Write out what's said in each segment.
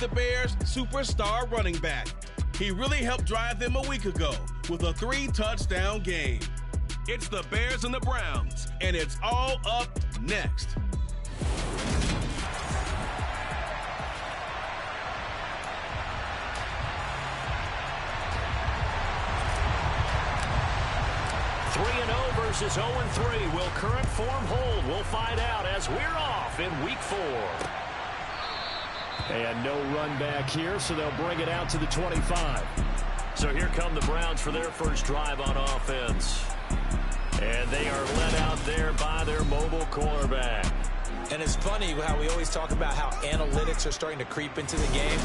The Bears' superstar running back. He really helped drive them a week ago with a 3-touchdown game. It's the Bears and the Browns, and it's all up next. Versus 0-3. Will current form hold? We'll find out as we're off in week 4. And no run back here, so they'll bring it out to the 25. So here come the Browns for their first drive on offense. And they are led out there by their mobile quarterback. And it's funny how we always talk about how analytics are starting to creep into the game.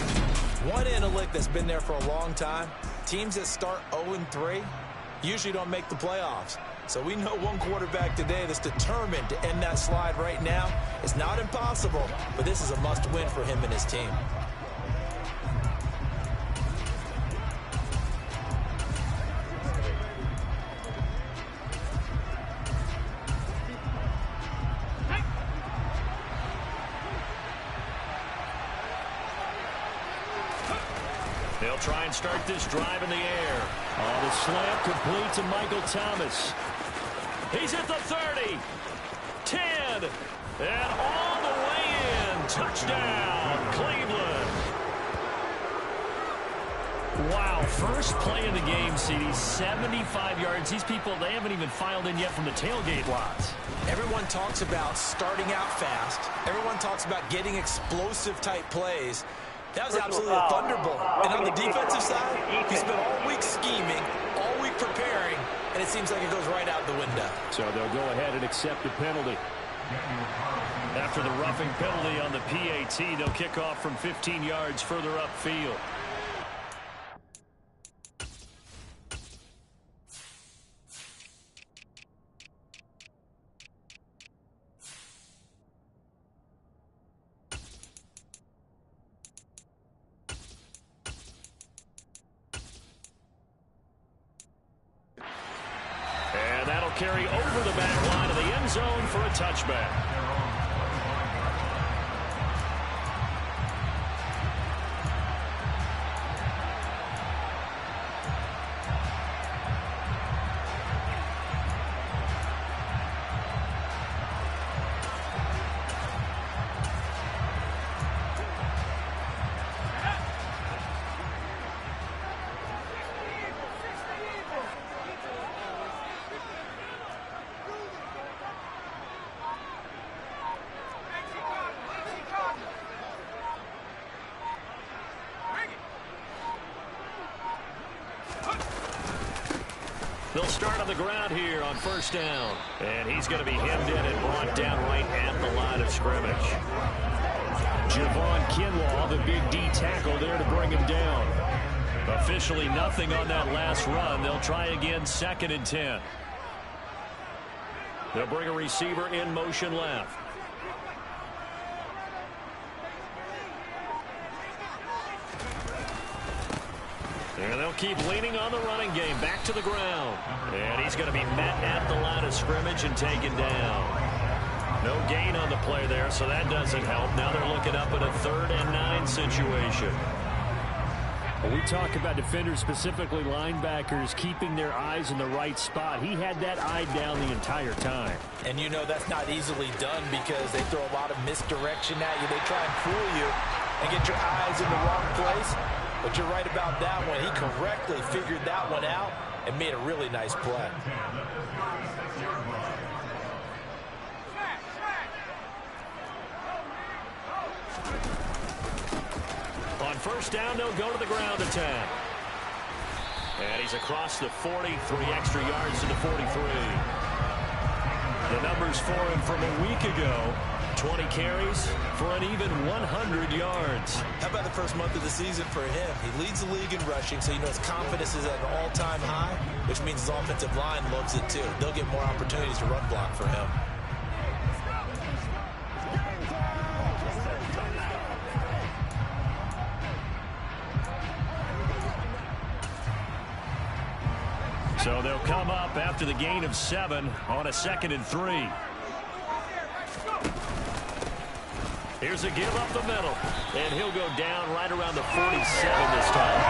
One analytic that's been there for a long time, teams that start 0-3 usually don't make the playoffs. So we know one quarterback today that's determined to end that slide right now. It's not impossible, but this is a must-win for him and his team. They'll try and start this drive in the air. Oh, the slant complete to Michael Thomas. He's at the 30, 10, and all the way in. Touchdown, Cleveland. Wow, first play of the game, CD, 75 yards. These people, they haven't even filed in yet from the tailgate lots. Everyone talks about starting out fast. Everyone talks about getting explosive-type plays. That was absolutely a thunderbolt. And on the defensive side, he spent all week scheming, all week preparing, and it seems like it goes right out the window. So they'll go ahead and accept the penalty. After the roughing penalty on the PAT, they'll kick off from 15 yards further upfield. Carry over the back line of the end zone for a touchback. They'll start on the ground here on first down. And he's going to be hemmed in and brought down right at the line of scrimmage. Javon Kinlaw, the big D tackle there to bring him down. Officially nothing on that last run. They'll try again, 2nd and 10. They'll bring a receiver in motion left. And they'll keep leaning on the running game. Back to the ground. And he's going to be met at the line of scrimmage and taken down. No gain on the play there, so that doesn't help. Now they're looking up at a 3rd and 9 situation. When we talk about defenders, specifically linebackers, keeping their eyes in the right spot, he had that eye down the entire time. And you know that's not easily done because they throw a lot of misdirection at you. They try and fool you and get your eyes in the wrong place. But you're right about that one. He correctly figured that one out and made a really nice play. On first down, they'll go to the ground attack. And he's across the 40, 3 extra yards to the 43. The numbers for him from a week ago. 20 carries for an even 100 yards. How about the first month of the season for him? He leads the league in rushing, so you know his confidence is at an all-time high, which means his offensive line loves it too. They'll get more opportunities to run block for him. So they'll come up after the gain of 7 on a 2nd and 3. Here's a give up the middle. And he'll go down right around the 47 this time.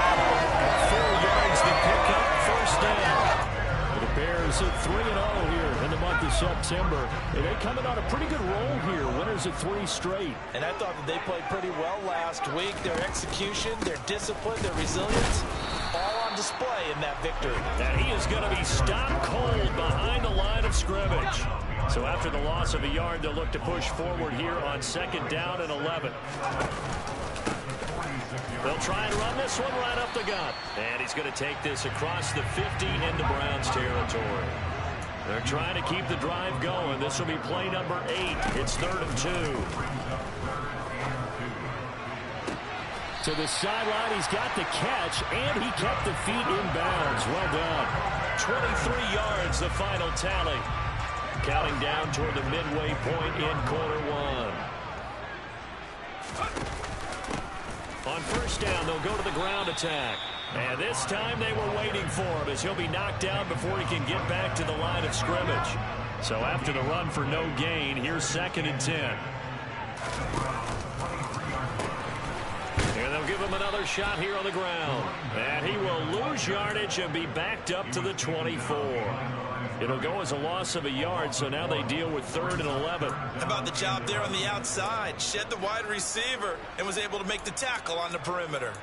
4 yards to pick up, first down. The Bears at 3-0 here in the month of September. And they're coming on a pretty good roll here. Winners of 3 straight. And I thought that they played pretty well last week. Their execution, their discipline, their resilience, all on display in that victory. And he is going to be stopped cold behind the line of scrimmage. So after the loss of a yard, they'll look to push forward here on 2nd down and 11. They'll try and run this one right up the gut. And he's going to take this across the 50 into Browns territory. They're trying to keep the drive going. This will be play number 8. It's 3rd and 2. To the sideline, he's got the catch, and he kept the feet in bounds. Well done. 23 yards, the final tally. Counting down toward the midway point in quarter 1. On first down, they'll go to the ground attack. And this time they were waiting for him as he'll be knocked down before he can get back to the line of scrimmage. So after the run for no gain, here's 2nd and 10. And they'll give him another shot here on the ground. And he will lose yardage and be backed up to the 24. It'll go as a loss of a yard, so now they deal with 3rd and 11. How about the job there on the outside? Shed the wide receiver and was able to make the tackle on the perimeter.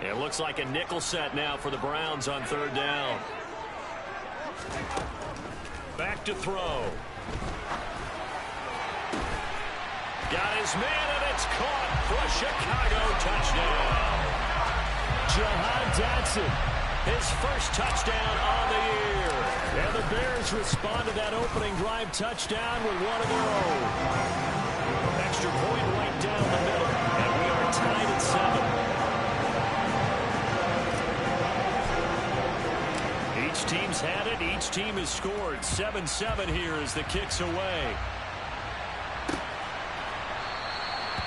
It looks like a nickel set now for the Browns on 3rd down. Back to throw. Got his man, and it's caught for a Chicago touchdown. Jahan Dotson, his first touchdown on the year. And the Bears respond to that opening drive touchdown with one of their own. Extra point right down the middle, and we are tied at 7. Each team's had it. Each team has scored. 7-7 here as the kick's away.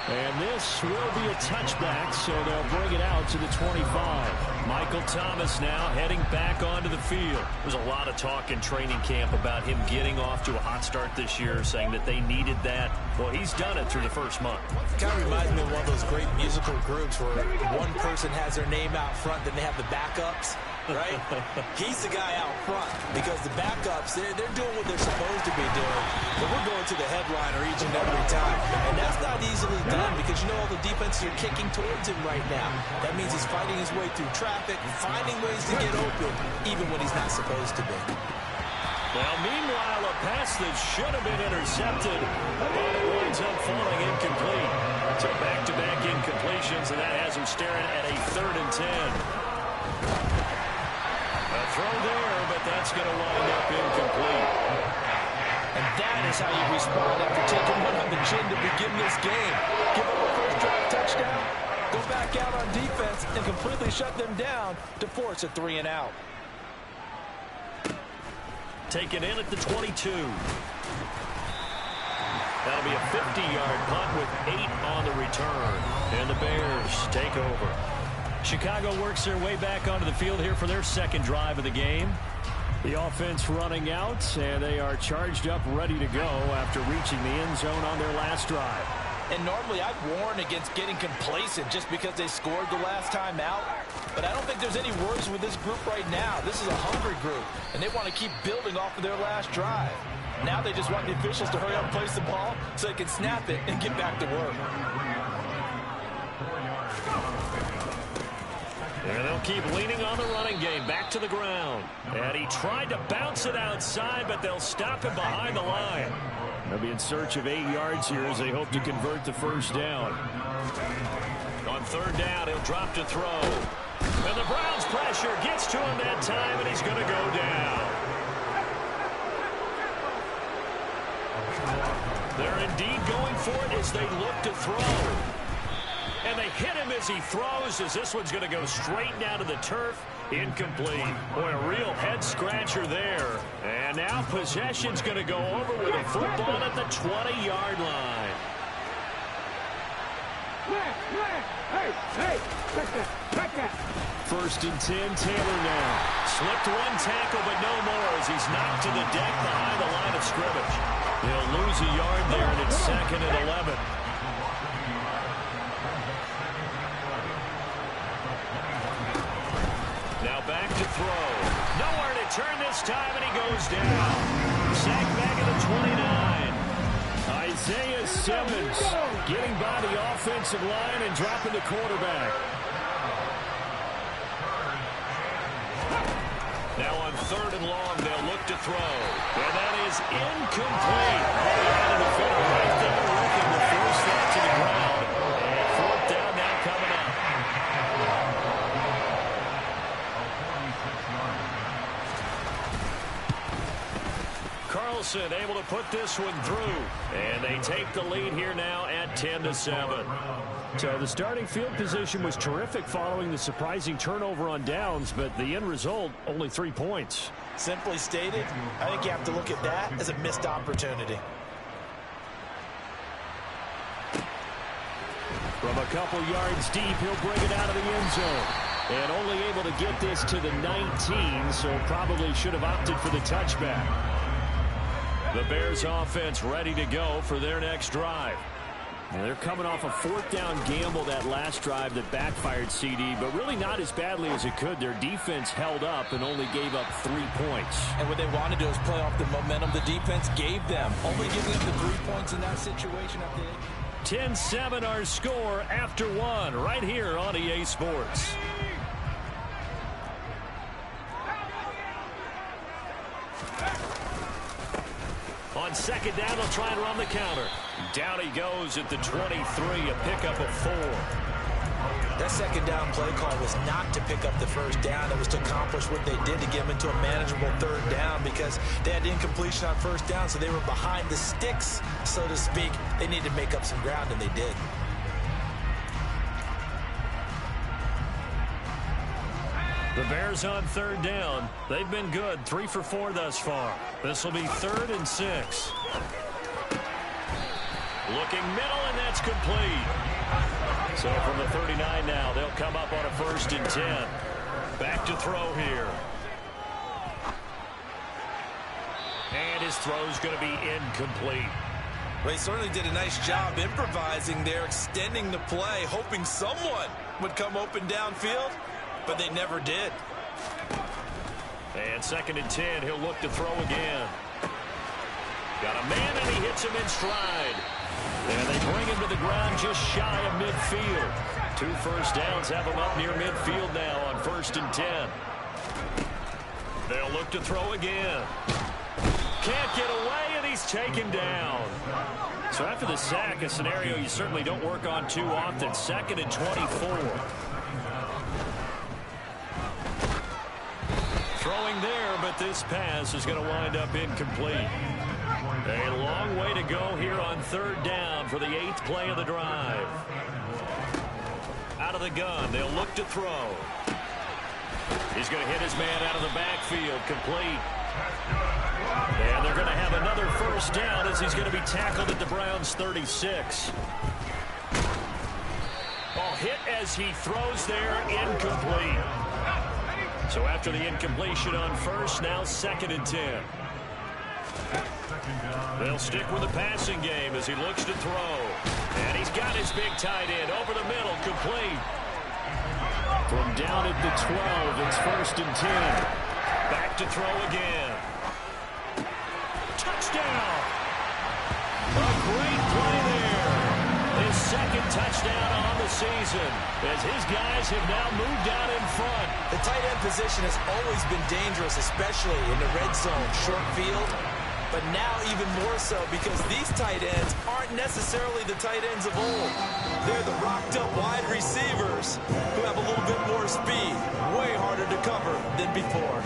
And this will be a touchback, so they'll bring it out to the 25. Michael Thomas now heading back onto the field. There's a lot of talk in training camp about him getting off to a hot start this year, saying that they needed that. Well, he's done it through the first month. It kind of reminds me of one of those great musical groups where one person has their name out front, then they have the backups, right? He's the guy out front because the backups, they're doing what they're supposed to be doing, but we're going to the headliner each and every time. And that's not easily done because you know all the defenses are kicking towards him right now. That means he's fighting his way through traffic, finding ways to get open, even when he's not supposed to be. Well, meanwhile, a pass that should have been intercepted, but it winds up falling incomplete. So back-to-back incompletions, and that has him staring at a 3rd and 10. A throw there, but that's going to wind up incomplete. And that is how you respond after taking one on the chin to begin this game. Give up a first drive touchdown, go back out on defense, and completely shut them down to force a 3 and out. Taken in at the 22. That'll be a 50-yard punt with 8 on the return. And the Bears take over. Chicago works their way back onto the field here for their 2nd drive of the game. The offense running out, and they are charged up, ready to go after reaching the end zone on their last drive. And normally I'd warn against getting complacent just because they scored the last time out. But I don't think there's any worries with this group right now. This is a hungry group, and they want to keep building off of their last drive. Now they just want the officials to hurry up and place the ball so they can snap it and get back to work. And they'll keep leaning on the running game. Back to the ground. And he tried to bounce it outside, but they'll stop him behind the line. They'll be in search of 8 yards here as they hope to convert the first down. On 3rd down, he'll drop to throw. And the Browns' pressure gets to him that time, and he's going to go down. They're indeed going for it as they look to throw. And they hit him as he throws, as this one's going to go straight down to the turf. Incomplete. Boy, a real head-scratcher there. And now possession's going to go over with a football at the 20-yard line. First and 10, Taylor now. Slipped one tackle, but no more as he's knocked to the deck behind the line of scrimmage. He'll lose a yard there, and it's 2nd and 11. Now back to throw. Nowhere to turn this time, and he goes down. Sacked back at the 29. Isaiah Simmons getting by the offensive line and dropping the quarterback. Now on 3rd and long, they'll look to throw. And that is incomplete. They had a defender right there looking to force that to the ground. And 4th down now coming up. Carlson able to put this one through. And they take the lead here now at 10-7. So the starting field position was terrific following the surprising turnover on downs, but the end result, only 3 points. Simply stated, I think you have to look at that as a missed opportunity. From a couple yards deep, he'll bring it out of the end zone. And only able to get this to the 19, so probably should have opted for the touchback. The Bears offense ready to go for their next drive. And they're coming off a 4th down gamble that last drive that backfired, CD, but really not as badly as it could. Their defense held up and only gave up 3 points. And what they want to do is play off the momentum the defense gave them. Only giving up the 3 points in that situation. 10-7 our score after 1 right here on EA Sports. On 2nd down, they'll try and run the counter. Down he goes at the 23, a pickup of 4. That 2nd down play call was not to pick up the 1st down. It was to accomplish what they did to get them into a manageable 3rd down because they had incompletion on 1st down, so they were behind the sticks, so to speak. They needed to make up some ground, and they did. The Bears on 3rd down. They've been good, 3 for 4 thus far. This will be 3rd and 6. Looking middle, and that's complete. So from the 39 now, they'll come up on a 1st and 10. Back to throw here. And his throw's going to be incomplete. Well, he certainly did a nice job improvising there, extending the play, hoping someone would come open downfield, but they never did. And 2nd and 10, he'll look to throw again. Got a man, and he hits him in stride. And they bring him to the ground just shy of midfield. 2 first downs have him up near midfield now on 1st and 10. They'll look to throw again. Can't get away, and he's taken down. So after the sack, a scenario you certainly don't work on too often. 2nd and 24. Throwing there, but this pass is going to wind up incomplete. A long way to go here on 3rd down for the 8th play of the drive. Out of the gun, they'll look to throw. He's going to hit his man out of the backfield, complete. And they're going to have another 1st down as he's going to be tackled at the Browns' 36. Ball hit as he throws there, incomplete. So after the incompletion on 1st, now 2nd and 10. They'll stick with the passing game as he looks to throw. And he's got his big tight end over the middle, complete. From down at the 12, it's 1st and 10. Back to throw again. Touchdown! A great play there. His 2nd touchdown on the season as his guys have now moved out in front. The tight end position has always been dangerous, especially in the red zone, short field. But now even more so because these tight ends aren't necessarily the tight ends of old. They're the rocked-up wide receivers who have a little bit more speed, way harder to cover than before.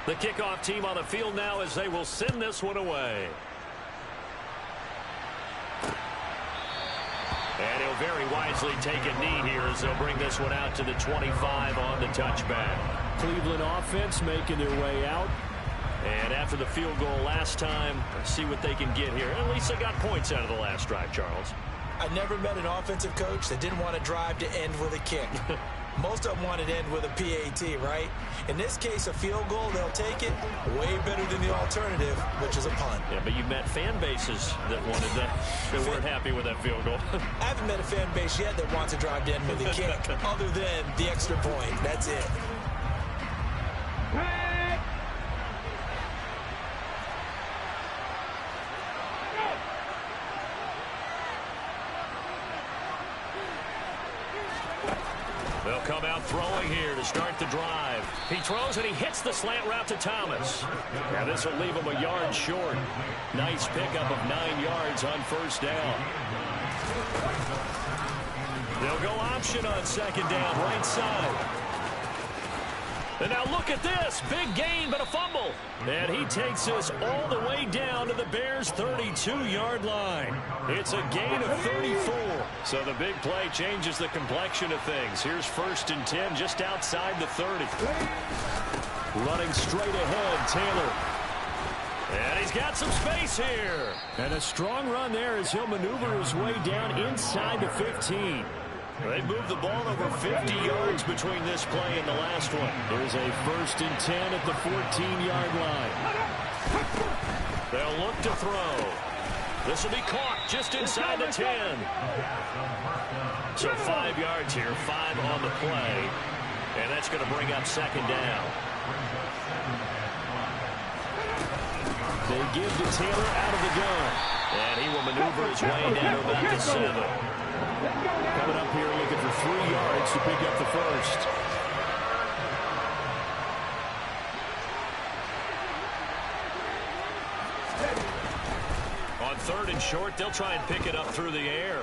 The kickoff team on the field now as they will send this one away. And he'll very wisely take a knee here as they'll bring this one out to the 25 on the touchback. Cleveland offense making their way out. And after the field goal last time, let's see what they can get here. At least they got points out of the last drive, Charles. I never met an offensive coach that didn't want to drive to end with a kick. Most of them want to end with a PAT, right? In this case, a field goal, they'll take it way better than the alternative, which is a punt. Yeah, but you've met fan bases that wanted that, that weren't happy with that field goal. I haven't met a fan base yet that wants to drive to end with a kick, other than the extra point. That's it. They'll come out throwing here to start the drive. He throws and he hits the slant route to Thomas. Now this will leave him a yard short. Nice pickup of 9 yards on first down. They'll go option on second down, right side. And now look at this. Big gain, but a fumble. And he takes us all the way down to the Bears' 32-yard line. It's a gain of 34. So the big play changes the complexion of things. Here's 1st and 10 just outside the 30. Running straight ahead, Taylor. And he's got some space here. And a strong run there as he'll maneuver his way down inside the 15. They moved the ball over 50 yards between this play and the last one. There's a 1st and 10 at the 14-yard line. They'll look to throw. This will be caught just inside the 10. So 5 yards here, 5 on the play. And that's going to bring up second down. They give to Taylor out of the gun. And he will maneuver his way down to about the 7. Coming up here looking for 3 yards to pick up the first. On 3rd and short, they'll try and pick it up through the air.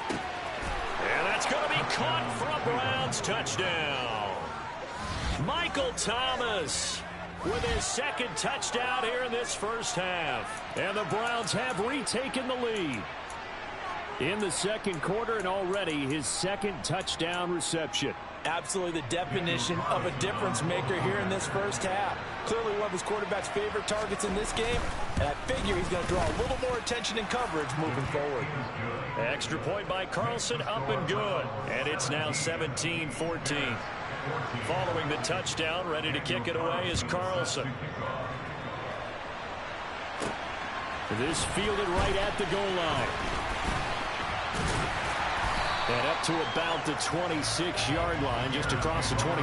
And that's going to be caught for a Browns touchdown. Michael Thomas with his 2nd touchdown here in this first half. And the Browns have retaken the lead in the 2nd quarter, and already his 2nd touchdown reception. Absolutely the definition of a difference maker here in this first half. Clearly one of his quarterback's favorite targets in this game, and I figure he's going to draw a little more attention and coverage moving forward. Extra point by Carlson, up and good. And it's now 17-14. Following the touchdown, ready to kick it away is Carlson. This fielded right at the goal line. And up to about the 26-yard line, just across the 25.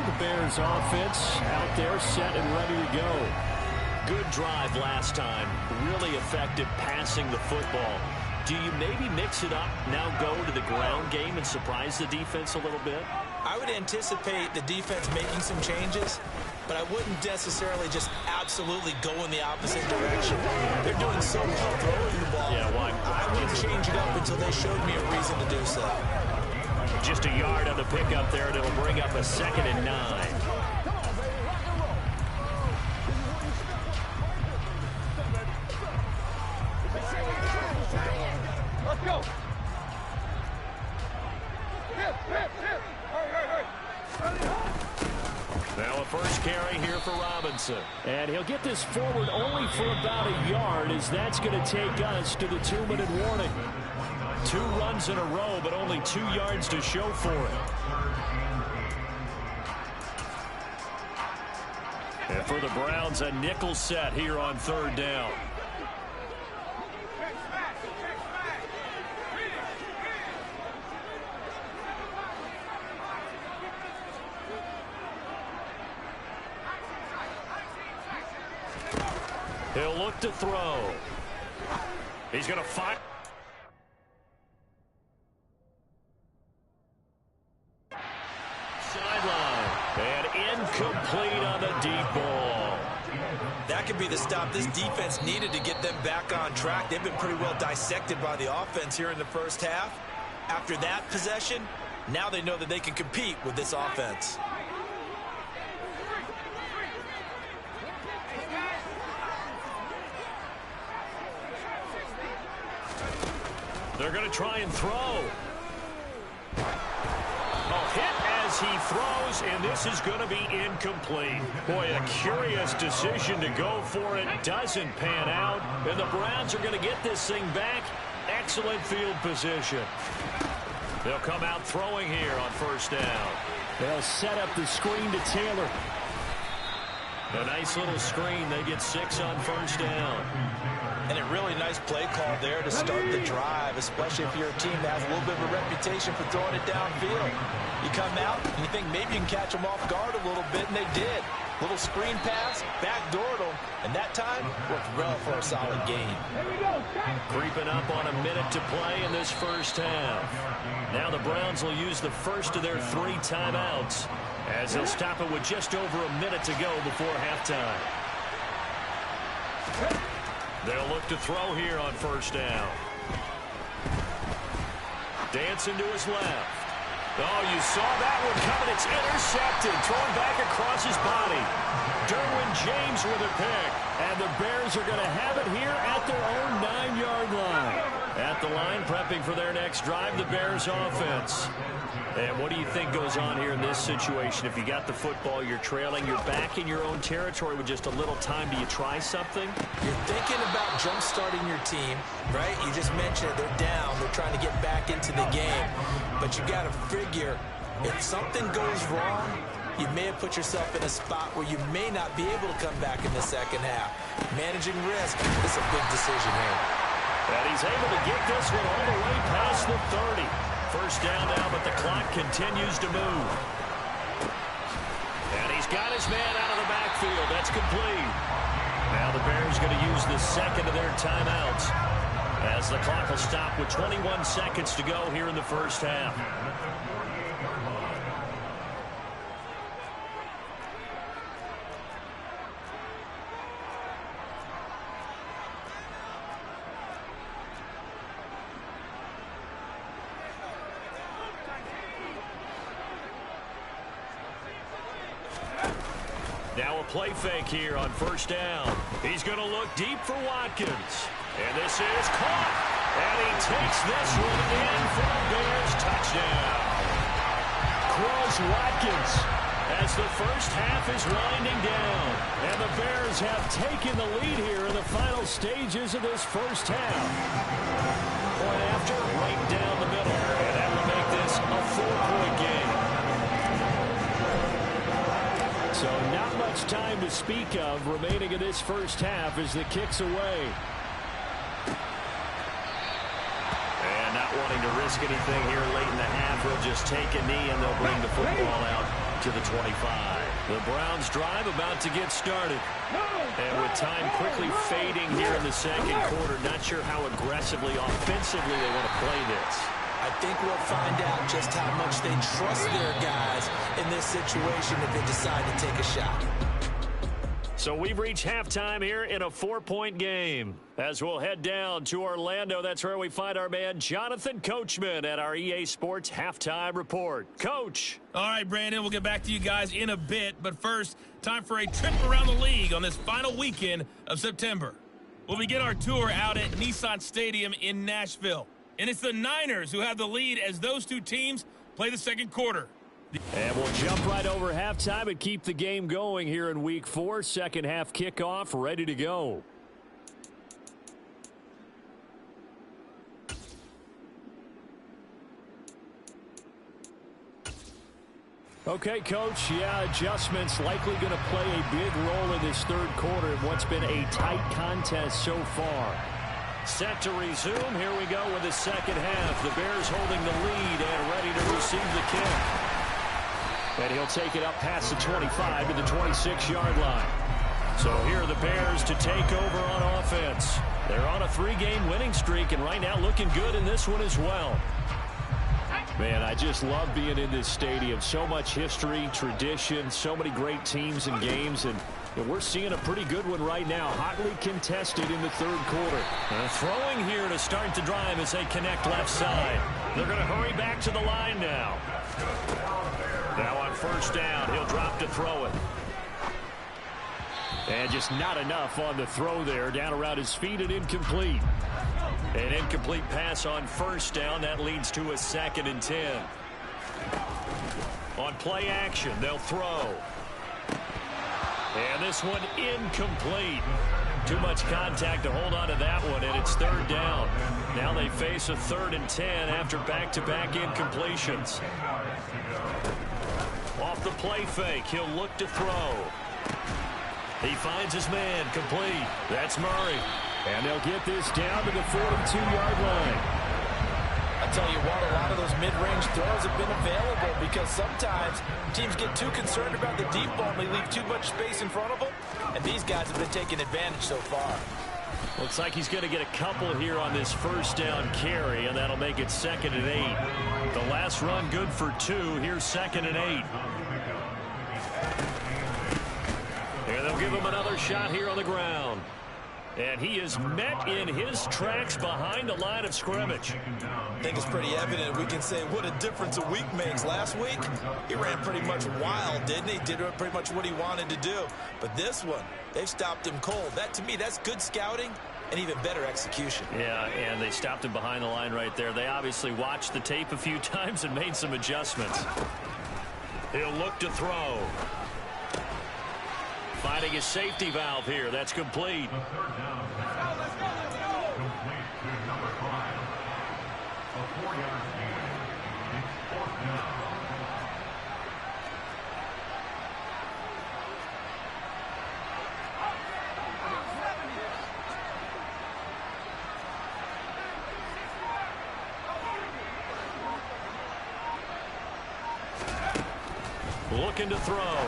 The Bears offense out there set and ready to go. Good drive last time. Really effective passing the football. Do you maybe mix it up, now go to the ground game and surprise the defense a little bit? I would anticipate the defense making some changes, but I wouldn't necessarily just absolutely go in the opposite direction. They're doing so well throwing the ball. Yeah, why? I wouldn't change it up until they showed me a reason to do so. Just a yard on the pickup there, and it'll bring up a 2nd and 9. Let's go. Now a first carry here for Robinson. And he'll get this forward only for about a yard, as that's going to take us to the 2-minute warning. 2 runs in a row, but only 2 yards to show for it. And for the Browns, a nickel set here on 3rd down. He'll look to throw. He's going to fire. Sideline. And incomplete on the deep ball. That could be the stop this defense needed to get them back on track. They've been pretty well dissected by the offense here in the first half. After that possession, now they know that they can compete with this offense. They're going to try and throw. A hit as he throws, and this is going to be incomplete. Boy, a curious decision to go for it. Doesn't pan out, and the Browns are going to get this thing back. Excellent field position. They'll come out throwing here on first down. They'll set up the screen to Taylor. A nice little screen. They get 6 on first down. And a really nice play call there to start the drive, especially if you're a team that has a little bit of a reputation for throwing it downfield. You come out and you think maybe you can catch them off guard a little bit, and they did. Little screen pass, backdoored them, and that time worked well for a solid gain. Creeping up on a minute to play in this first half. Now the Browns will use the first of their 3 timeouts as they'll stop it with just over a minute to go before halftime. They'll look to throw here on first down. Dancing to his left. Oh, you saw that one coming. It's intercepted. Thrown back across his body. Derwin James with a pick. And the Bears are going to have it here at their own 9-yard line. At the line, prepping for their next drive, the Bears offense. And what do you think goes on here in this situation? If you got the football, you're trailing, you're back in your own territory with just a little time. Do you try something? You're thinking about jump-starting your team, right? You just mentioned it. They're down. They're trying to get back into the game. But you got to figure, if something goes wrong, you may have put yourself in a spot where you may not be able to come back in the second half. Managing risk is a big decision here. And he's able to get this one all the way past the 30. First down now, but the clock continues to move. And he's got his man out of the backfield. That's complete. Now the Bears going to use the second of their timeouts as the clock will stop with 21 seconds to go here in the first half. Now a play fake here on first down. He's going to look deep for Watkins. And this is caught. And he takes this one in for the Bears touchdown. Quez Watkins as the first half is winding down. And the Bears have taken the lead here in the final stages of this first half. Point after, right down the middle. And that will make this a 4-point game. So not much time to speak of remaining in this first half as the kick's away. And not wanting to risk anything here late in the half, he'll just take a knee and they'll bring the football out to the 25. The Browns drive about to get started. And with time quickly fading here in the second quarter, not sure how aggressively, offensively they want to play this. I think we'll find out just how much they trust their guys in this situation if they decide to take a shot. So we've reached halftime here in a 4-point game. As we'll head down to Orlando, that's where we find our man Jonathan Coachman at our EA Sports Halftime Report. Coach. All right, Brandon, we'll get back to you guys in a bit. But first, time for a trip around the league on this final weekend of September. We'll begin our tour out at Nissan Stadium in Nashville. And it's the Niners who have the lead as those two teams play the second quarter. And we'll jump right over halftime and keep the game going here in Week 4. Second half kickoff, ready to go. Okay, Coach, adjustments likely going to play a big role in this third quarter in what's been a tight contest so far. Set to resume. Here we go with the second half. The Bears holding the lead and ready to receive the kick. And he'll take it up past the 25 to the 26-yard line. So here are the Bears to take over on offense. They're on a 3-game winning streak and right now looking good in this one as well. Man, I just love being in this stadium. So much history, tradition, so many great teams and games, and we're seeing a pretty good one right now, hotly contested in the third quarter. Throwing here to start the drive as they connect left side. They're going to hurry back to the line now. Now on first down, he'll drop to throw it. And just not enough on the throw there, down around his feet and incomplete. An incomplete pass on first down. That leads to a 2nd and 10. On play action, they'll throw. And this one incomplete. Too much contact to hold on to that one, and it's 3rd down. Now they face a 3rd and 10 after back-to-back incompletions. Off the play fake, he'll look to throw. He finds his man, complete. That's Murray. And they'll get this down to the 42-yard line. I tell you what, a lot of those mid-range throws have been available because sometimes teams get too concerned about the deep ball and they leave too much space in front of them, and these guys have been taking advantage so far. Looks like he's going to get a couple here on this 1st down carry, and that'll make it 2nd and 8. The last run good for 2. Here's 2nd and 8. And they'll give him another shot here on the ground. And he is met in his tracks behind the line of scrimmage. I think it's pretty evident. We can say what a difference a week makes. Last week, he ran pretty much wild, didn't he? Did pretty much what he wanted to do. But this one, they've stopped him cold. That, to me, that's good scouting and even better execution. Yeah, and they stopped him behind the line right there. They obviously watched the tape a few times and made some adjustments. He'll look to throw. Finding his safety valve here. That's complete. Looking to throw.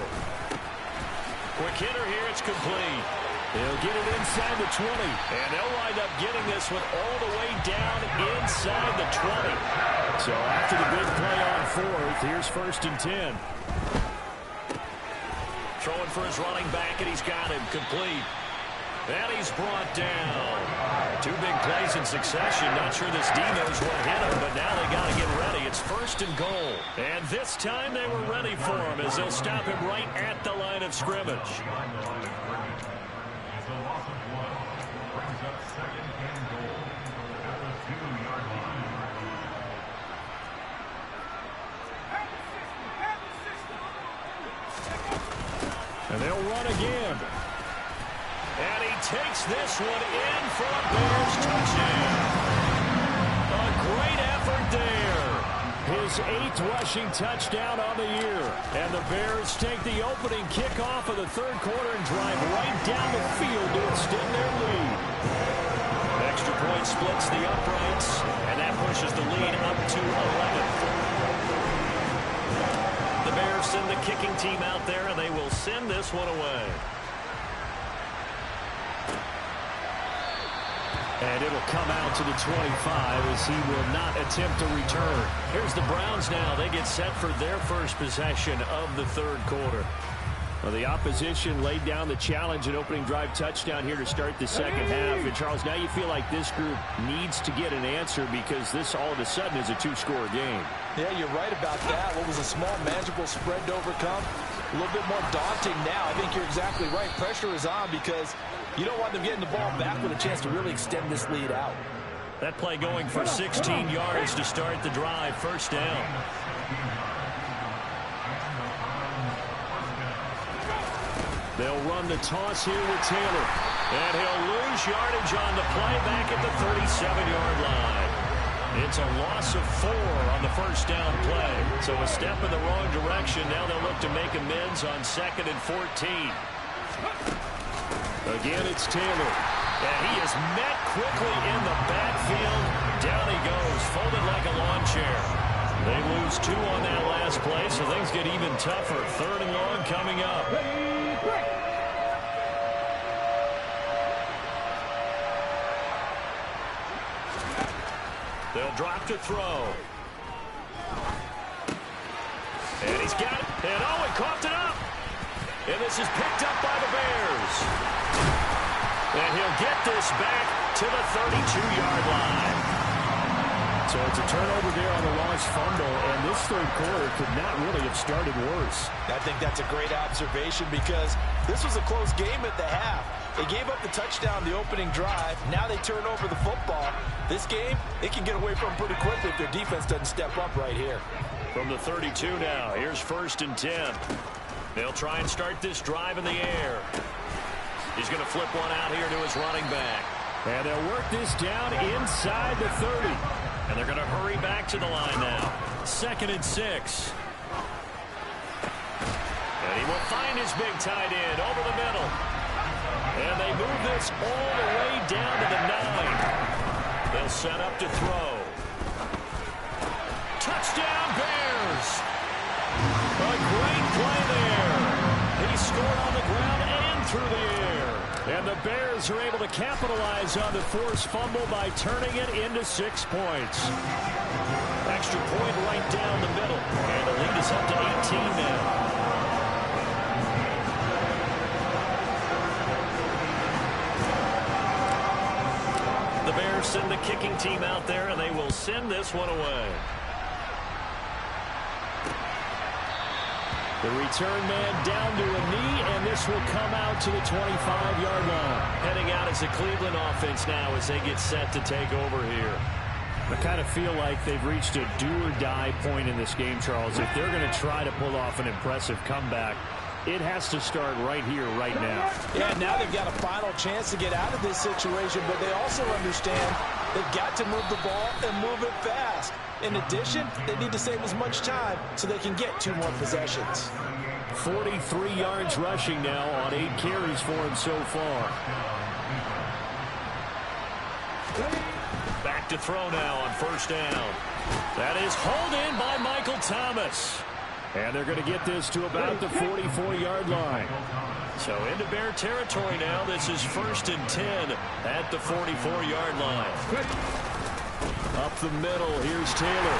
Quick hitter here, it's complete. They'll get it inside the 20. And they'll wind up getting this one all the way down inside the 20. So after the big play on 4th, here's 1st and 10. Throwing for his running back, and he's got him complete. And he's brought down. 2 big plays in succession. Not sure this D knows what hit him, but now they got to get ready. It's 1st and goal. And this time they were ready for him as they'll stop him right at the line of scrimmage. And they'll run again. And he takes this one in for a Bears touchdown. A great effort there. His 8th rushing touchdown on the year. And the Bears take the opening kickoff of the 3rd quarter and drive right down the field to extend their lead. Extra point splits the uprights, and that pushes the lead up to 11th. The Bears send the kicking team out there, and they will send this one away. And it'll come out to the 25 as he will not attempt to return. Here's the Browns now. They get set for their first possession of the 3rd quarter. Well, the opposition laid down the challenge and opening drive touchdown here to start the 2nd half. And, Charles, now you feel like this group needs to get an answer because this all of a sudden is a 2-score game. Yeah, you're right about that. What was a small, manageable spread to overcome, a little bit more daunting now. I think you're exactly right. Pressure is on because you don't want them getting the ball back with a chance to really extend this lead out. That play going for 16 yards to start the drive. 1st down. They'll run the toss here with Taylor. And he'll lose yardage on the play back at the 37-yard line. It's a loss of 4 on the 1st down play. So a step in the wrong direction. Now they'll look to make amends on 2nd and 14. Again, it's Taylor. And he is met quickly in the backfield. Down he goes, folded like a lawn chair. They lose 2 on that last play, so things get even tougher. 3rd and long coming up. They'll drop to throw. And he's got it. And oh, he coughed it up. And this is picked up by the Bears. And he'll get this back to the 32-yard line. So it's a turnover there on the lost fumble, and this 3rd quarter could not really have started worse. I think that's a great observation because this was a close game at the half. They gave up the touchdown the opening drive. Now they turn over the football. This game, it can get away from them pretty quickly if their defense doesn't step up right here. From the 32 now, here's 1st and 10. They'll try and start this drive in the air. He's going to flip one out here to his running back. And they'll work this down inside the 30. And they're going to hurry back to the line now. 2nd and 6. And he will find his big tight end over the middle. And they move this all the way down to the 9. They'll set up to throw. Touchdown, Bears! A great play there. He scored on the ground and through the air. And the Bears are able to capitalize on the forced fumble by turning it into 6 points. Extra point right down the middle. And the lead is up to 18 now. The Bears send the kicking team out there, and they will send this one away. The return man down to a knee, and this will come out to the 25-yard line. Heading out is the Cleveland offense now as they get set to take over here. I kind of feel like they've reached a do-or-die point in this game, Charles. If they're going to try to pull off an impressive comeback, it has to start right here, right now. Yeah, now they've got a final chance to get out of this situation, but they also understand they've got to move the ball and move it fast. In addition, they need to save as much time so they can get 2 more possessions. 43 yards rushing now on 8 carries for him so far. Back to throw now on 1st down. That is hauled in by Michael Thomas. And they're going to get this to about the 44-yard line. So into Bear territory now. This is 1st and 10 at the 44-yard line. Up the middle, here's Taylor.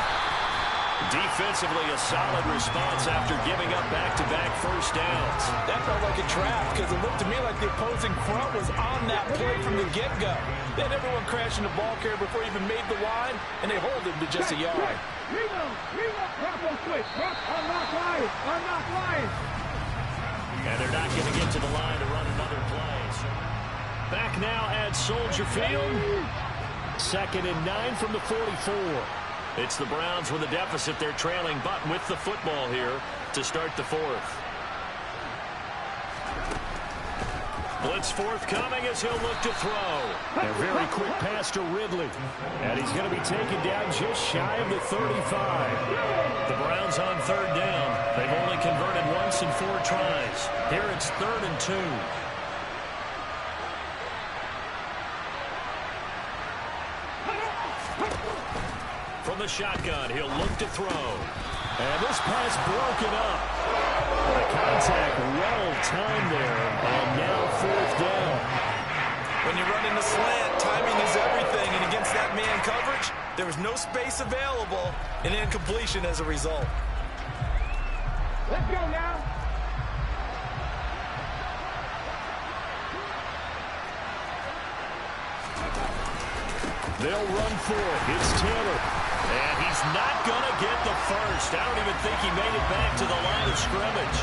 Defensively, a solid response after giving up back-to-back first downs. That felt like a trap because it looked to me like the opposing front was on that play from the get-go. They had everyone crashing the ball carrier before he even made the line, and they hold him to just a yard. And they're not going to get to the line to run another play. So back now at Soldier Field. 2nd and 9 from the 44. It's the Browns with a deficit. They're trailing, but with the football here to start the 4th. Blitz forthcoming as he'll look to throw. A very quick pass to Ridley. And he's going to be taken down just shy of the 35. The Browns on 3rd down. They've only converted once in 4 tries. Here it's 3rd and 2. From the shotgun, he'll look to throw. And this pass broken up. The contact well timed there. And now 4th down. When you're running the slant, timing is everything. And against that man coverage, there was no space available and incompletion as a result. Let's go now. They'll run for it. It's Taylor. And he's not going to get the first. I don't even think he made it back to the line of scrimmage.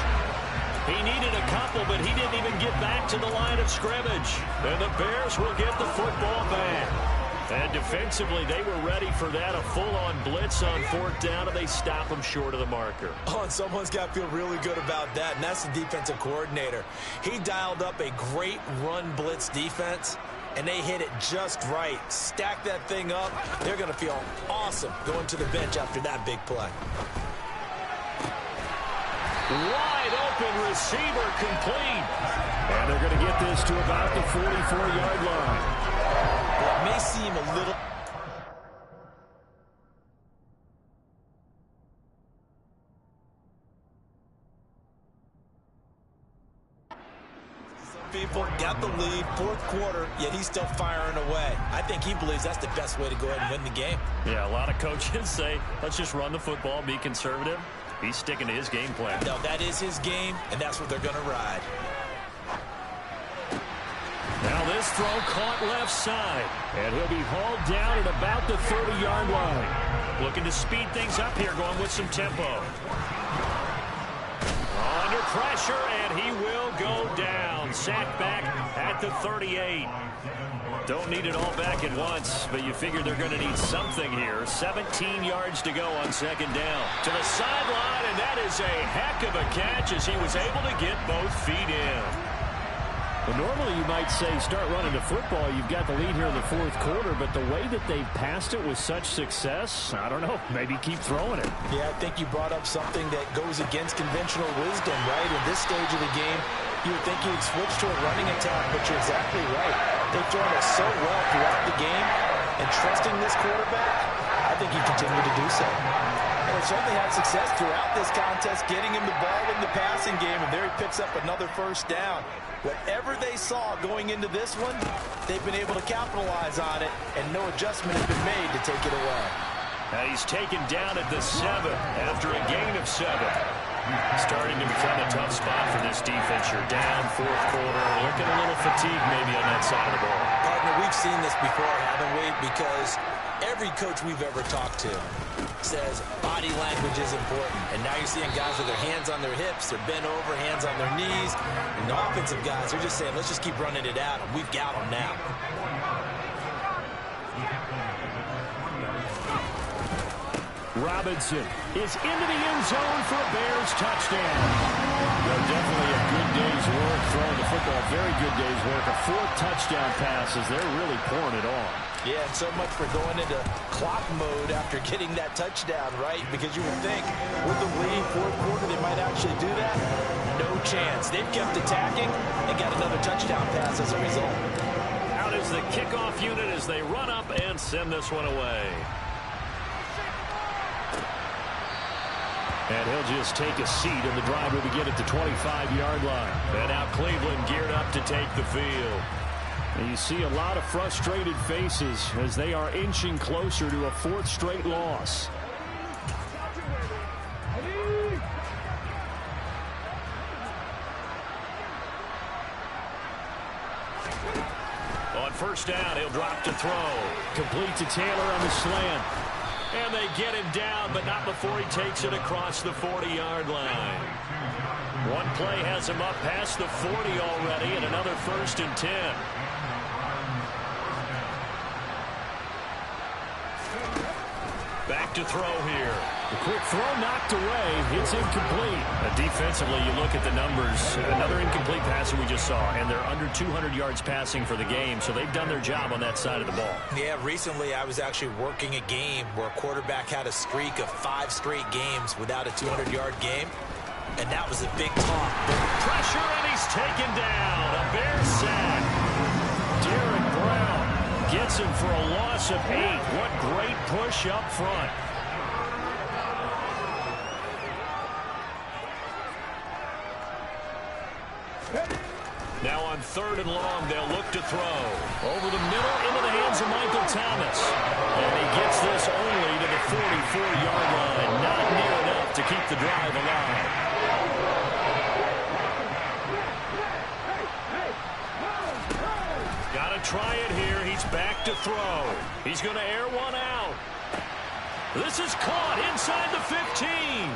He needed a couple, but he didn't even get back to the line of scrimmage. And the Bears will get the football back. And defensively, they were ready for that, a full-on blitz on 4th down, and they stop him short of the marker. Oh, and someone's got to feel really good about that, and that's the defensive coordinator. He dialed up a great run blitz defense, and they hit it just right. Stack that thing up. They're going to feel awesome going to the bench after that big play. Wide open receiver complete. And they're going to get this to about the 44-yard line. It may seem a little... People got the lead, 4th quarter, yet he's still firing away. I think he believes that's the best way to go ahead and win the game. Yeah, a lot of coaches say, let's just run the football, be conservative. He's sticking to his game plan. No, that is his game, and that's what they're going to ride. Now this throw caught left side. And he'll be hauled down at about the 30-yard line. Looking to speed things up here, going with some tempo. Under pressure, and and he will go down. Sacked back at the 38. Don't need it all back at once, but you figure they're going to need something here. 17 yards to go on second down. To the sideline, and that is a heck of a catch as he was able to get both feet in. Well, normally you might say start running the football. You've got the lead here in the fourth quarter, but the way that they've passed it with such success, I don't know, maybe keep throwing it. Yeah, I think you brought up something that goes against conventional wisdom, right? In this stage of the game, you would think you would switch to a running attack, but you're exactly right. They've thrown it so well throughout the game, and trusting this quarterback, I think you continue to do so. And they certainly had success throughout this contest, getting him the ball in the passing game, and there he picks up another first down. Whatever they saw going into this one, they've been able to capitalize on it, and no adjustment has been made to take it away. Now he's taken down at the 7 after a gain of 7. Starting to become a tough spot for this defense. You're down fourth quarter. Looking a little fatigued maybe on that side of the ball. Partner, we've seen this before, haven't we? Because every coach we've ever talked to says body language is important. And now you're seeing guys with their hands on their hips, they're bent over, hands on their knees. And the offensive guys are just saying, let's just keep running it at them. We've got them now. Robinson is into the end zone for a Bears touchdown. Well, definitely a good day's work throwing the football. Very good day's work. A 4th touchdown pass as they're really pouring it on. Yeah, and so much for going into clock mode after getting that touchdown, right? Because you would think with the lead fourth quarter they might actually do that. No chance. They've kept attacking and got another touchdown pass as a result. Out is the kickoff unit as they run up and send this one away. And he'll just take a seat, and the drive will begin at the 25-yard line. And now Cleveland geared up to take the field. And you see a lot of frustrated faces as they are inching closer to a 4th straight loss. On first down, he'll drop to throw. Complete to Taylor on the slant. And they get him down, but not before he takes it across the 40-yard line. One play has him up past the 40 already, and another 1st and 10. Back to throw here. The quick throw knocked away. It's incomplete. Defensively, you look at the numbers. Another incomplete pass that we just saw, and they're under 200 yards passing for the game, so they've done their job on that side of the ball. Yeah, recently I was actually working a game where a quarterback had a streak of 5 straight games without a 200-yard game, and that was a big talk. Pressure, and he's taken down. A Bear sack. Derek Brown gets him for a loss of 8. What great push up front. Now on 3rd and long, they'll look to throw. Over the middle, into the hands of Michael Thomas. And he gets this only to the 44-yard line. Not near enough to keep the drive alive. Got to try it here. He's back to throw. He's going to air one out. This is caught inside the 15.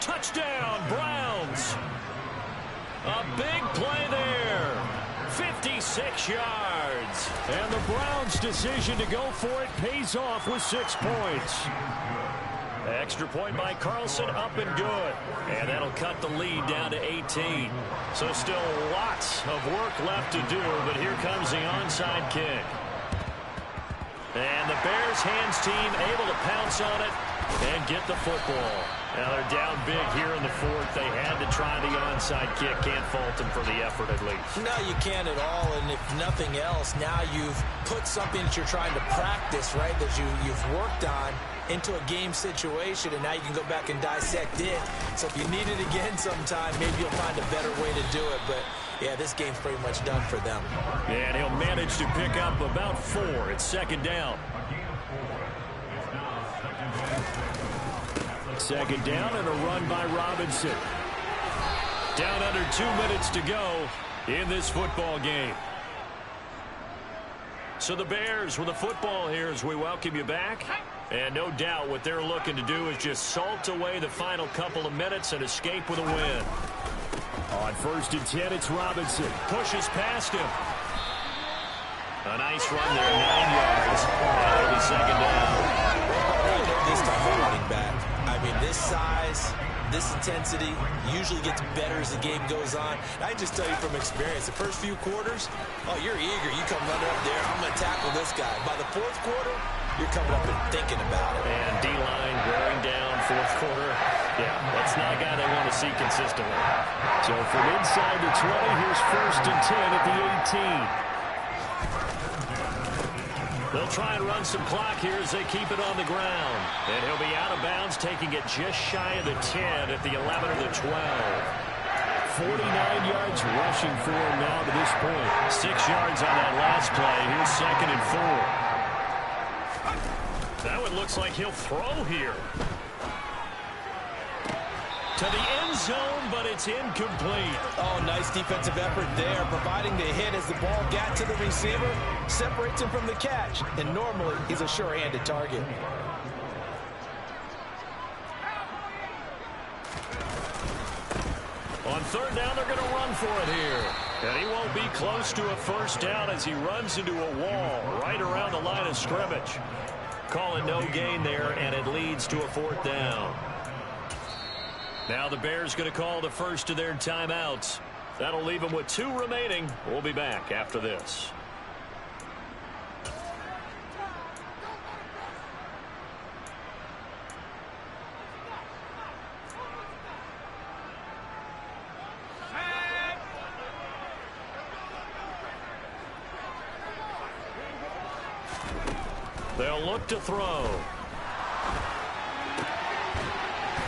Touchdown, Browns. A big play there. 56 yards. And the Browns' decision to go for it pays off with 6 points. Extra point by Carlson, up and good. And that'll cut the lead down to 18. So still lots of work left to do, but here comes the onside kick. And the Bears hands team able to pounce on it and get the football. Now they're down big here in the 4th. They had to try the onside kick. Can't fault them for the effort at least. No, you can't at all. And if nothing else, now you've put something that you're trying to practice, right, that you've worked on into a game situation, and now you can go back and dissect it. So if you need it again sometime, maybe you'll find a better way to do it. But, yeah, this game's pretty much done for them. And he'll manage to pick up about 4. It's 2nd down. 2nd down and a run by Robinson. Down under 2 minutes to go in this football game. So the Bears with the football here as we welcome you back. And no doubt what they're looking to do is just salt away the final couple of minutes and escape with a win. On 1st and 10, it's Robinson. Pushes past him. A nice run there, 9 yards. That'll be second down. This type of running back. I mean, this size, this intensity usually gets better as the game goes on. I just tell you from experience, the first few quarters, oh, you're eager. You come running up there, I'm going to tackle this guy. By the 4th quarter, you're coming up and thinking about it. And D-line wearing down 4th quarter. Yeah, that's not a guy they want to see consistently. So from inside the 20, here's 1st and 10 at the 18. They'll try and run some clock here as they keep it on the ground. And he'll be out of bounds, taking it just shy of the 10 at the 11 or the 12. 49 yards rushing for him now to this point. 6 yards on that last play. Here's 2nd and 4. That one looks like he'll throw here. To the end zone, but it's incomplete. Oh, nice defensive effort there, providing the hit as the ball got to the receiver, separates him from the catch, and normally he's a sure-handed target. On 3rd down, they're going to run for it here. And he won't be close to a 1st down as he runs into a wall right around the line of scrimmage. Call it no gain there, and it leads to a 4th down. Now the Bears going to call the first of their timeouts. That'll leave them with 2 remaining. We'll be back after this. They'll look to throw.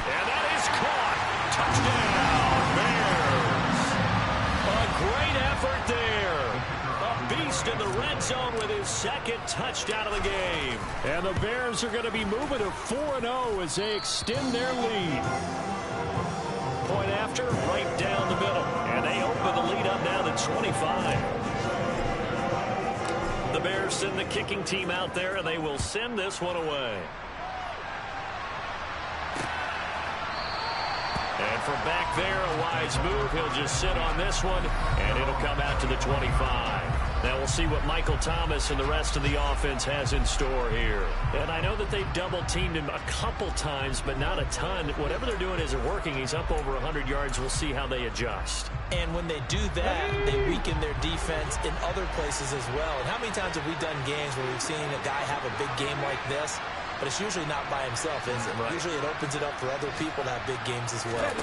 And that is caught. Touchdown, Bears. A great effort there. A beast in the red zone with his 2nd touchdown of the game. And the Bears are going to be moving to 4-0 as they extend their lead. Point after, right down the middle. And they open the lead up now to 25. The Bears send the kicking team out there, and they will send this one away. And from back there, a wise move. He'll just sit on this one, and it'll come out to the 25. Now we'll see what Michael Thomas and the rest of the offense has in store here. And I know that they've double-teamed him a couple times, but not a ton. Whatever they're doing isn't working. He's up over 100 yards. We'll see how they adjust. And when they do that, they weaken their defense in other places as well. And how many times have we done games where we've seen a guy have a big game like this, but it's usually not by himself, is it? Right. Usually it opens it up for other people to have big games as well.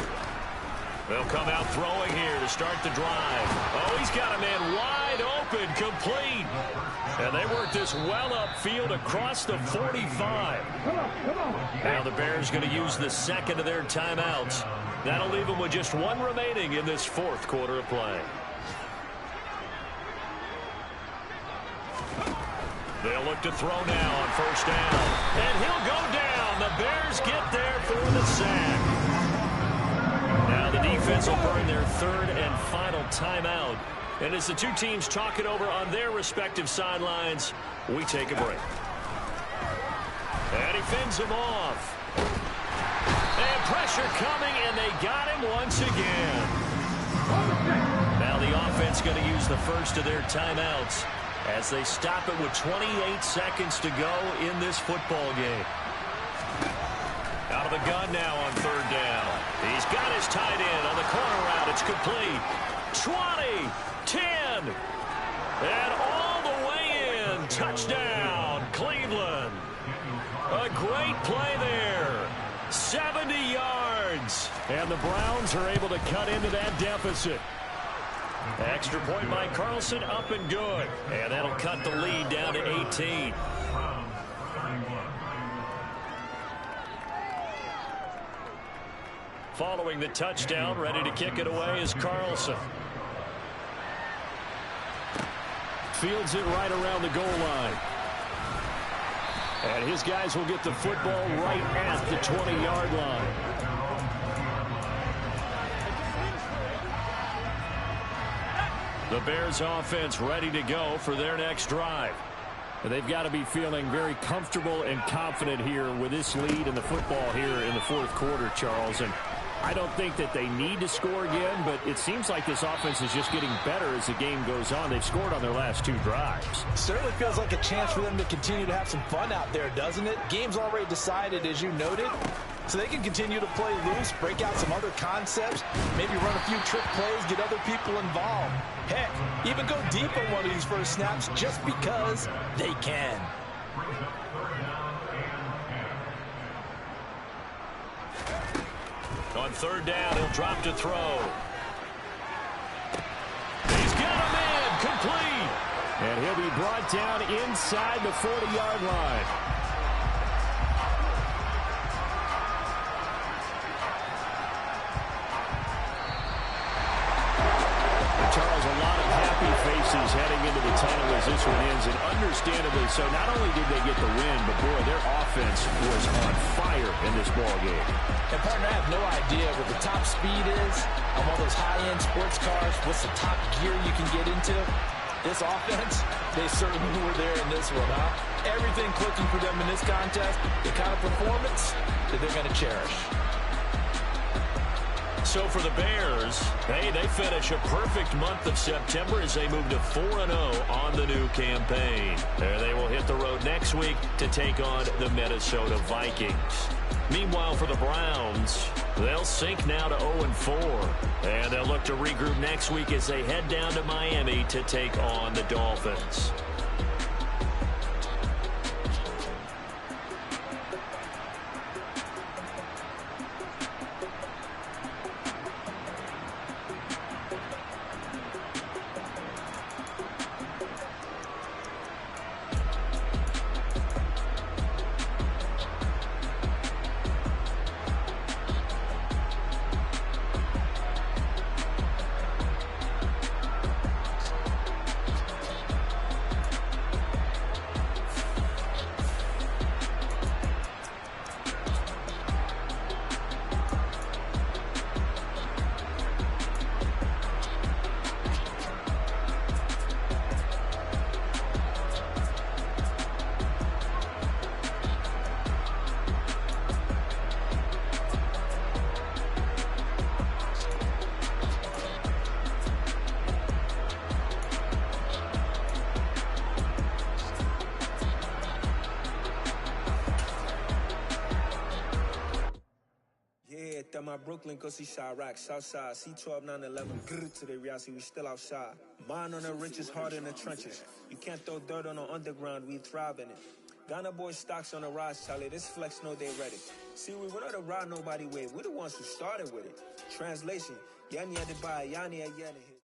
They'll come out throwing here to start the drive. Oh, he's got a man wide open, complete. And they work this well upfield across the 45. Now the Bears going to use the 2nd of their timeouts. That'll leave them with just 1 remaining in this 4th quarter of play. They'll look to throw now on 1st down. And he'll go down. The Bears get there for the sack. Now the defense will burn their 3rd and final timeout. And as the 2 teams talk it over on their respective sidelines, we take a break. And he fends him off. And pressure coming, and they got him once again. Now the offense going to use the first of their timeouts as they stop it with 28 seconds to go in this football game. Out of the gun now on 3rd down. He's got his tight end on the corner route. It's complete. 20, 10, and all the way in. Touchdown, Cleveland. A great play there. 70 yards. And the Browns are able to cut into that deficit. Extra point by Carlson, up and good. And that'll cut the lead down to 18. Following the touchdown, ready to kick it away is Carlson. Fields it right around the goal line. And his guys will get the football right at the 20-yard line. The Bears offense ready to go for their next drive. And they've got to be feeling very comfortable and confident here with this lead in the football here in the 4th quarter, Charles. And I don't think that they need to score again, but it seems like this offense is just getting better as the game goes on. They've scored on their last 2 drives. Certainly feels like a chance for them to continue to have some fun out there, doesn't it? Game's already decided, as you noted, so they can continue to play loose, break out some other concepts, maybe run a few trick plays, get other people involved. Heck, even go deep on one of these first snaps just because they can. On 3rd down, he'll drop to throw. He's got him in, complete. And he'll be brought down inside the 40-yard line. Charles, a lot of happy faces heading into the tunnel as this one ends, and understandably so. Not only did they get the win, but boy, their offense was on fire in this ball game. And partner, I have no idea what the top speed is on one of those high-end sports cars. What's the top gear you can get into? This offense, they certainly were there in this one, huh? Everything clicking for them in this contest, the kind of performance that they're going to cherish. So for the Bears, hey, they finish a perfect month of September as they move to 4-0 on the new campaign. There they will hit the road next week to take on the Minnesota Vikings. Meanwhile, for the Browns, they'll sink now to 0-4. And they'll look to regroup next week as they head down to Miami to take on the Dolphins. My Brooklyn, go see Chirac, Southside, C12, 911, grrr to the reality, we still outside. Mine on the riches, hard in the trenches. You can't throw dirt on the underground, we thrive in it. Ghana boys stocks on the rise, Charlie, this flex know they ready. See, we were not to ride nobody wave, we're the ones who started with it. Translation, Yani had to buy, Yani had to hit.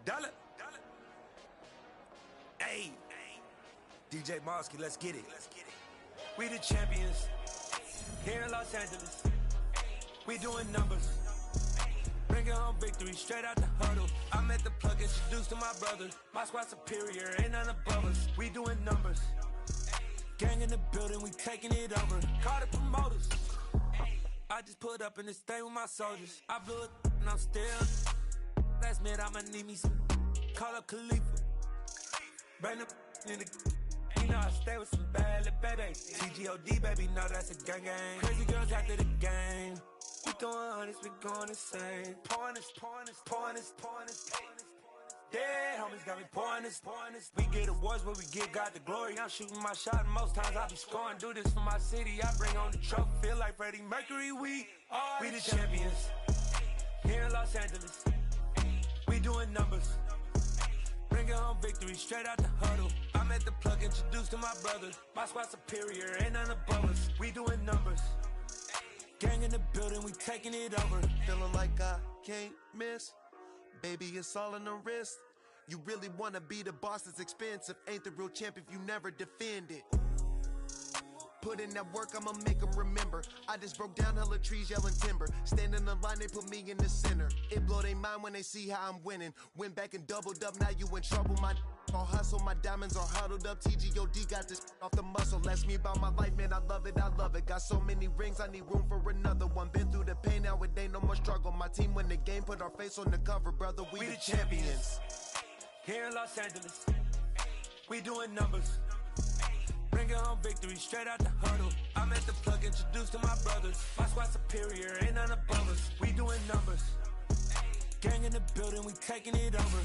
Dollar. Hey, DJ Mosky, let's get it. We the champions here in Los Angeles. We doing numbers, bringing home victory straight out the huddle. I'm at the plug, introduced to my brother. My squad superior, ain't none above us. We doing numbers, gang in the building, we taking it over. Call the promoters. I just put up in this thing with my soldiers. I blew it and I'm still. Last minute I'ma need me some. Call up Khalifa, bring them in the. You know I stay with some bad little baby. TGOD, baby, know that's a gang gang. Crazy girls after the game. We throwing hundreds, we going insane. Pouring this. Dead homies got me pouring this. We get awards, but we give God the glory. I'm shooting my shot, and most times I be scoring. Do this for my city, I bring on the trophy. Feel like Freddie Mercury, we the champions here in Los Angeles. We doing numbers, bringing home victory straight out the huddle. I'm at the plug, introduced to my brother. My squad superior, ain't none above us. We doing numbers, gang in the building, we taking it over. Feeling like I can't miss. Baby, it's all in the wrist. You really wanna be the boss, it's expensive. Ain't the real champ if you never defend it. Put in that work, I'ma make them remember. I just broke down hella trees, yelling timber. Stand in the line, they put me in the center. It blow they mind when they see how I'm winning. Went back and doubled up, now you in trouble. My all hustle, my diamonds are huddled up. TGOD got this off the muscle. Ask me about my life, man, I love it. Got so many rings, I need room for another one. Been through the pain, now it ain't no more struggle. My team win the game, put our face on the cover, brother. We the champions here in Los Angeles. We doing numbers, bringing home victory straight out the huddle. I'm at the plug, introduced to my brothers. My squad superior, ain't none above us. We doing numbers. Gang in the building, we taking it over.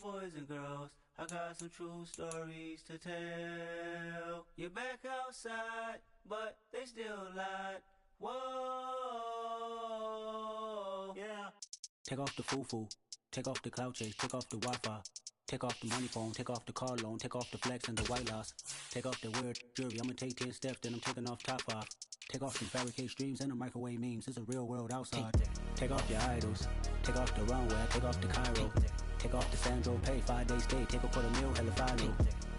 Boys and girls, I got some true stories to tell. You're back outside, but they still lied. Whoa, yeah. Take off the foo-foo, take off the cloud chase, take off the Wi-Fi, take off the money phone, take off the car loan, take off the flex and the white loss, take off the weird jewelry. I'ma take 10 steps, then I'm taking off top 5. Take off the fabricate streams and the microwave memes. It's a real world outside. Take off your idols, take off the runway, take off the Cairo. Take off the Sandro pay, 5 days stay, take a quarter meal, hella follow.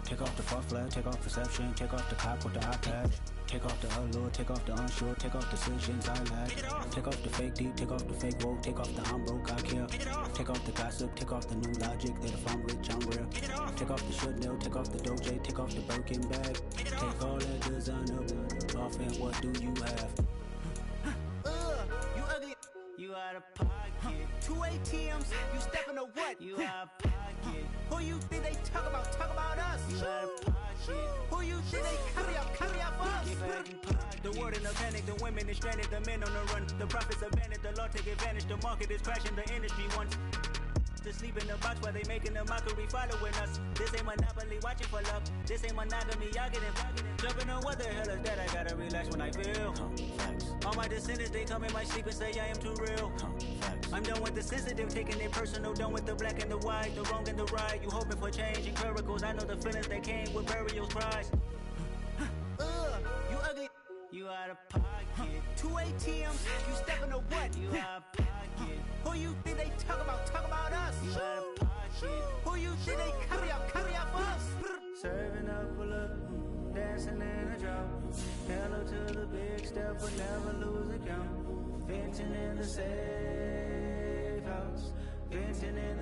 Take off the fuck flag, take off perception, take off the cop with the iPad. Take off the allure, take off the unsure, take off decisions I lack. Take off the fake deep, take off the fake woke, take off the I'm broke, I care. Take off the gossip, take off the new logic, that if I'm rich, I'm real. Take off the Chanel, take off the Doja, take off the Birkin bag. Take all that designer off and what do you have? You ugly. You out of pocket. 2 ATMs, you stepping to what? You out of pocket. Who you think they talk about? Talk about us. You out of pocket. Who you think they carry up for us? The world in a panic, the women is stranded, the men on the run. The profits abandoned, the law take advantage, the market is crashing, the industry wants to sleep in the box while they making a mockery following us. This ain't monopoly, watching for love. This ain't monogamy, y'all getting jumping on what the hell is that? I gotta relax when I feel. All my descendants, they come in my sleep and say I am too real. I'm done with the sensitive, taking it personal, done with the black and the white, the wrong and the right. You hoping for change and miracles, I know the feelings that came with burial cries. You ugly. You out of pocket. 2 ATMs, you stepping to what? You out of pocket. Who you think they talk about? Talk about us. You out of pocket. Who you think they carry up for us? Serving up a look, dancing in a drop. Hello to the big step, but never lose a count. Venting in the safe house, venting in the